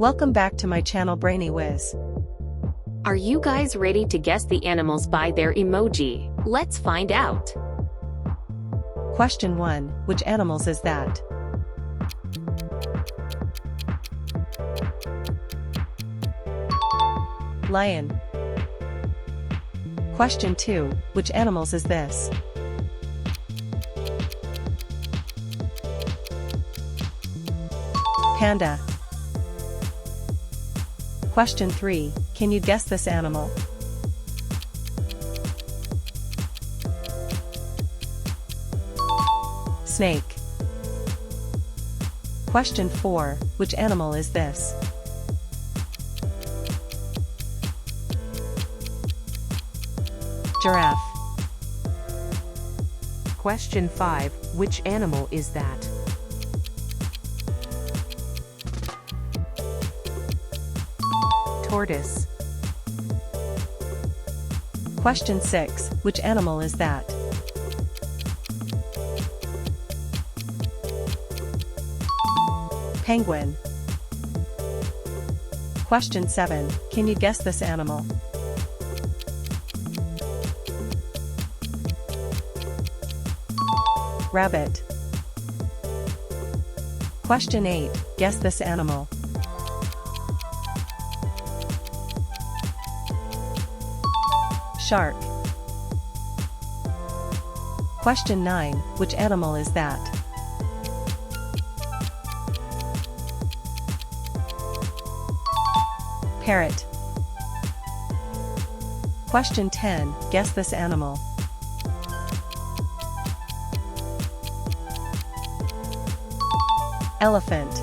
Welcome back to my channel BrainyWhiz. Are you guys ready to guess the animals by their emoji? Let's find out. Question 1. Which animals is that? Lion. Question 2. Which animals is this? Panda. Question 3. Can you guess this animal? Snake. Question 4. Which animal is this? Giraffe. Question 5. Which animal is that? Tortoise. Question 6. Which animal is that? Penguin. Question 7. Can you guess this animal? Rabbit. Question 8. Guess this animal. Shark. Question 9. Which animal is that? Parrot. Question 10. Guess this animal. Elephant.